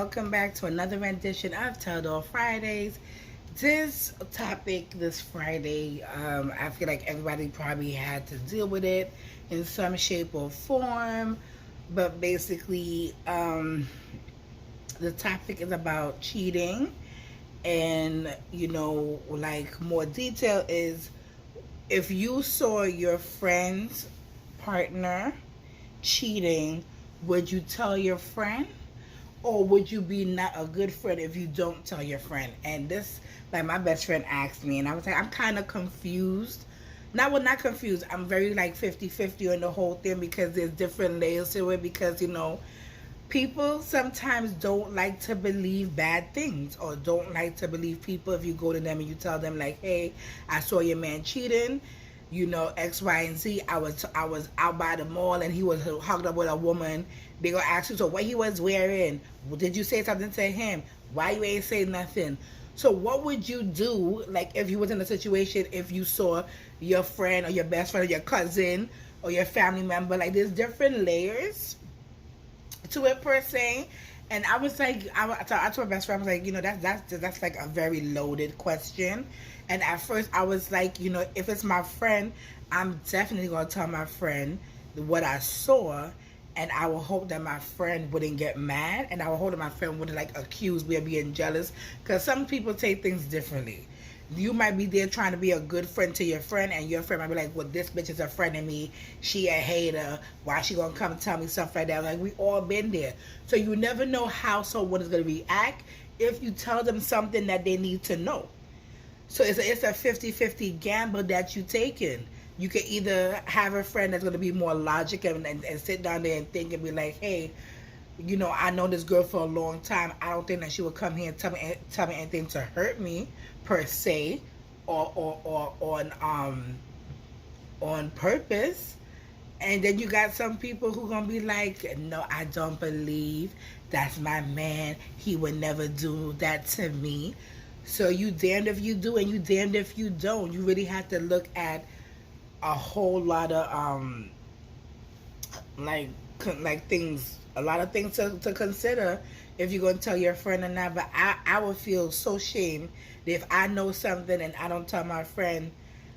welcome back to another rendition of Tell All Fridays. This topic this Friday, I feel like everybody probably had to deal with it in some shape or form, but basically, the topic is about cheating, and like more detail is if you saw your friend's partner cheating, would you tell your friend? Or would you be not a good friend if you don't tell your friend? And this, like my best friend asked me, and I was like, I'm kind of confused. Not confused. I'm very like 50-50 on the whole thing because there's different layers to it because, people sometimes don't like to believe bad things or don't like to believe people if you go to them and you tell them like, hey, I saw your man cheating, X, Y, and Z. I was out by the mall and he was hugged up with a woman. They gonna ask you, so what he was wearing? Did you say something to him? Why you ain't say nothing? So what would you do, like if you was in a situation, if you saw your friend or your best friend or your cousin or your family member? Like there's different layers to it per se. And I was like, I told my best friend, I was like, that's like a very loaded question. And at first I was like, if it's my friend, I'm definitely gonna tell my friend what I saw, and I will hope that my friend wouldn't get mad, and I will hope that my friend wouldn't like accuse me of being jealous, because some people take things differently. You might be there trying to be a good friend to your friend, and your friend might be like, well, this bitch is a friend of me, she a hater, why she gonna come and tell me stuff like that? Like, we all been there. So you never know how someone is gonna react if you tell them something that they need to know. So it's a 50-50 gamble that you taking. You can either have a friend that's gonna be more logical and sit down there and think and be like, hey, I know this girl for a long time. I don't think that she would come here and tell me anything to hurt me per se, or on purpose. And then you got some people who gonna be like, no, I don't believe that's my man. He would never do that to me. So you damned if you do and you damned if you don't. You really have to look at a whole lot of like things, a lot of things to consider if you're going to tell your friend or not. But I would feel so shamed if I know something and I don't tell my friend.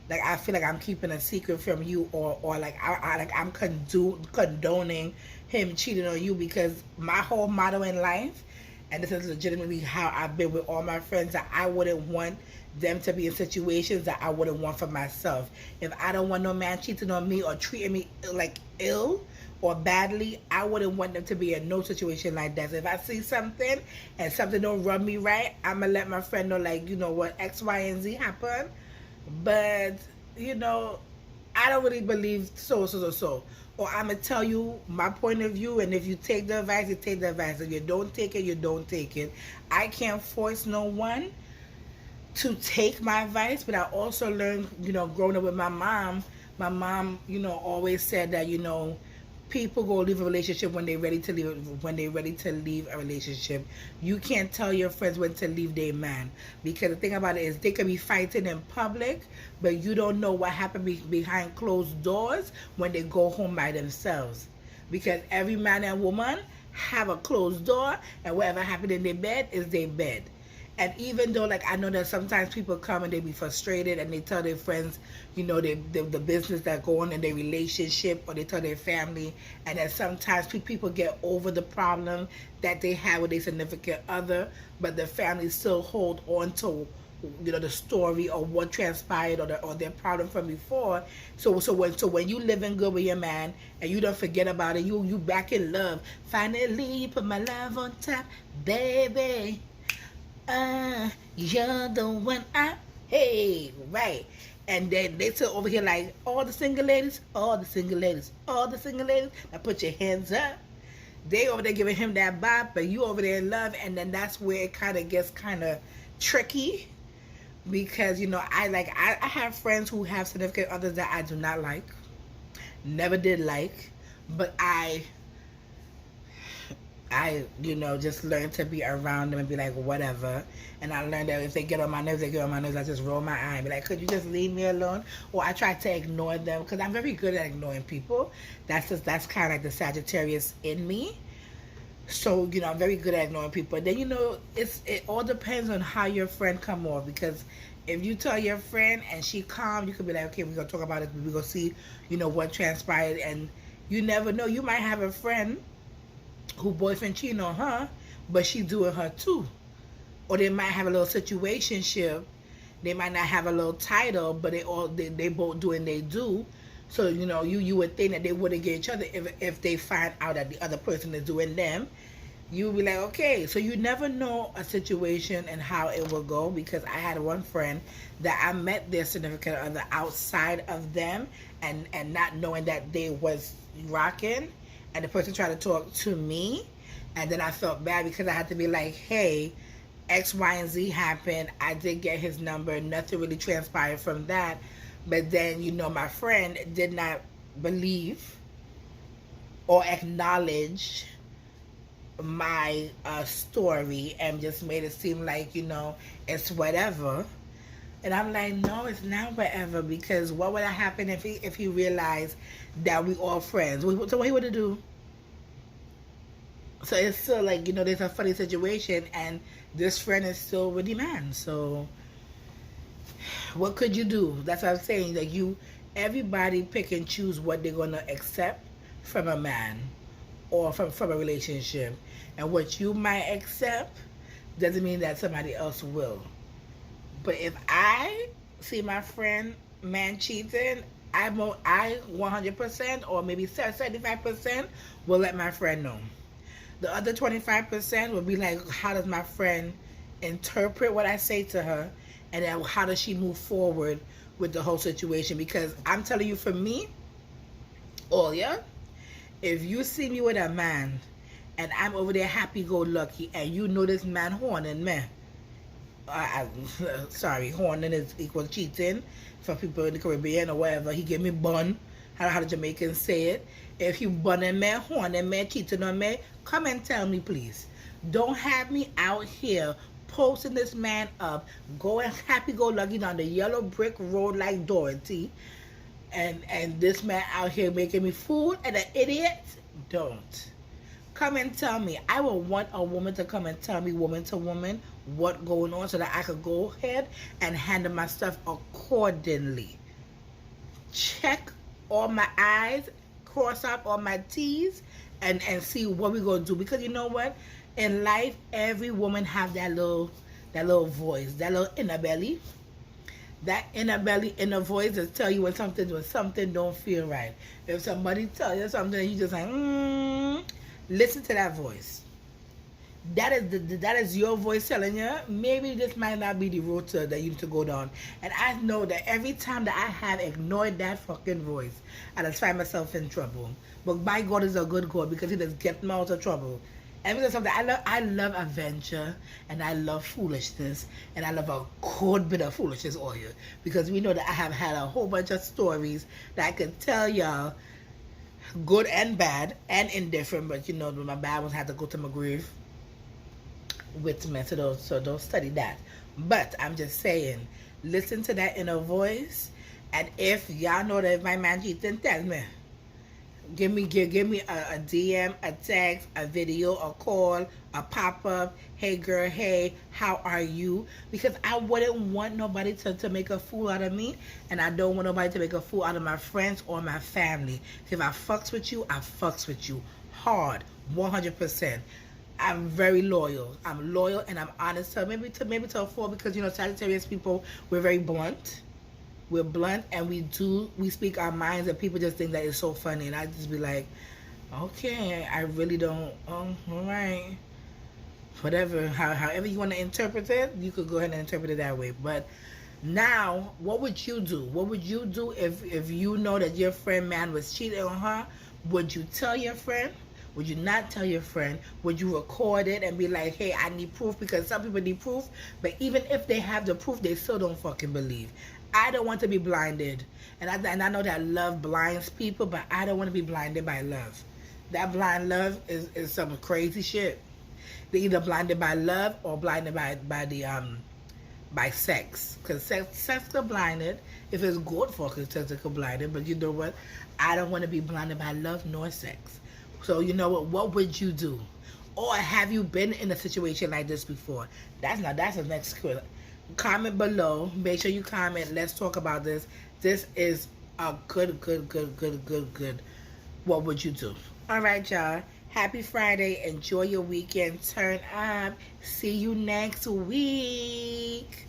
Like, I feel like I'm keeping a secret from you, or like I'm condoning him cheating on you, because my whole motto in life, and this is legitimately how I've been with all my friends, that I wouldn't want them to be in situations that I wouldn't want for myself. If I don't want no man cheating on me or treating me like ill or badly, I wouldn't want them to be in no situation like that. So if I see something and something don't rub me right, I'm gonna let my friend know, like, what, X, Y, and Z happened. But I don't really believe so. Or I'm gonna tell you my point of view, and if you take the advice, you take the advice. If you don't take it, you don't take it. I can't force no one to take my advice, but I also learned, growing up with my mom. My mom, always said that, people go leave a relationship when they're ready to leave. When they're ready to leave a relationship, you can't tell your friends when to leave their man, because the thing about it is they could be fighting in public, but you don't know what happened behind closed doors when they go home by themselves. Because every man and woman have a closed door, and whatever happened in their bed is their bed. And even though, like, I know that sometimes people come and they be frustrated and they tell their friends, the business that go on in their relationship, or they tell their family, and then sometimes people get over the problem that they have with their significant other, but the family still hold on to, the story or what transpired, or their problem from before. So when you living good with your man and you don't forget about it, you back in love. Finally, you put my love on top, baby. You're the one hey, right. And then they sit over here like, all the single ladies, now put your hands up. They over there giving him that bop, but you over there in love. And then that's where it kind of gets kind of tricky, because I have friends who have significant others that I do not like, never did like, but I just learned to be around them and be like, whatever. And I learned that if they get on my nerves, I just roll my eye and be like, could you just leave me alone? Or I try to ignore them, because I'm very good at ignoring people. That's kind of like the Sagittarius in me. So, I'm very good at ignoring people. Then, it all depends on how your friend come off. Because if you tell your friend and she calm, you could be like, okay, we're going to talk about it. We're going to see, what transpired. And you never know. You might have a friend who boyfriend cheating on her, but she doing her too. Or they might have a little situationship. They might not have a little title, but they both doing they do. So you would think that they wouldn't get each other if they find out that the other person is doing them. You would be like, okay. So you never know a situation and how it will go, because I had one friend that I met their significant other outside of them, and not knowing that they was rocking, and the person tried to talk to me, and then I felt bad because I had to be like, hey, X, Y, and Z happened. I did get his number. Nothing really transpired from that. But then, my friend did not believe or acknowledge my story and just made it seem like, it's whatever. And I'm like, no, it's not whatever, because what would have happened if he realized that we all friends? So what he would have do? So it's still like, there's a funny situation, and this friend is still with the man. So what could you do? That's what I'm saying. Like, everybody pick and choose what they're gonna accept from a man or from a relationship. And what you might accept doesn't mean that somebody else will. But if I see my friend man cheating, I 100% or maybe 75% will let my friend know. The other 25% will be like, how does my friend interpret what I say to her? And then how does she move forward with the whole situation? Because I'm telling you, for me, Olia, if you see me with a man and I'm over there happy-go-lucky, and this man horning me, sorry, horning is equal cheating for people in the Caribbean or whatever. He give me bun, how the Jamaicans say it. If you bunning me, horning me, cheating on me, come and tell me, please. Don't have me out here posting this man up, going happy-go-lucky down the yellow brick road like Dorothy, and this man out here making me fool and an idiot. Don't. Come and tell me. I will want a woman to come and tell me, woman to woman, what going on, so that I could go ahead and handle my stuff accordingly. Check all my I's, cross out all my T's, and see what we're going to do. Because you know what? In life, every woman have that little voice, that little inner belly. That inner voice that tell you when something don't feel right. If somebody tell you something, you just like, listen to that voice. That is your voice telling you, maybe this might not be the road that you need to go down. And I know that every time that I have ignored that fucking voice, I just find myself in trouble. But my God is a good God, because he just gets me out of trouble. And because something I love adventure, and I love foolishness, and I love a good bit of foolishness on you, because we know that I have had a whole bunch of stories that I could tell y'all, good and bad and indifferent. But my bad ones had to go to my grave with me, so don't study that. But I'm just saying, listen to that inner voice, and if y'all know that if my man cheating, tell me. Give me a DM, a text, a video, a call, a pop-up. Hey girl, hey, how are you? Because I wouldn't want nobody to make a fool out of me, and I don't want nobody to make a fool out of my friends or my family. If I fucks with you, I fucks with you hard, 100%. I'm very loyal. I'm loyal and I'm honest. So maybe to a fault, because Sagittarius people, we're very blunt. We're blunt, and we speak our minds, and people just think that it's so funny. And I just be like, okay, I really don't. All right, whatever. However you want to interpret it, you could go ahead and interpret it that way. But now, what would you do? What would you do if you know that your friend man was cheating on her? Would you tell your friend? Would you not tell your friend? Would you record it and be like, hey, I need proof? Because some people need proof, but even if they have the proof, they still don't fucking believe. I don't want to be blinded. And I know that love blinds people, but I don't want to be blinded by love. That blind love is some crazy shit. They're either blinded by love or blinded by sex. Because sex are blinded. If it's good for us, sex are blinded. But you know what? I don't want to be blinded by love nor sex. So you know what would you do? Or have you been in a situation like this before? That's the next question. Comment below. Make sure you comment. Let's talk about this. This is a good. What would you do? All right, y'all. Happy Friday. Enjoy your weekend. Turn up. See you next week.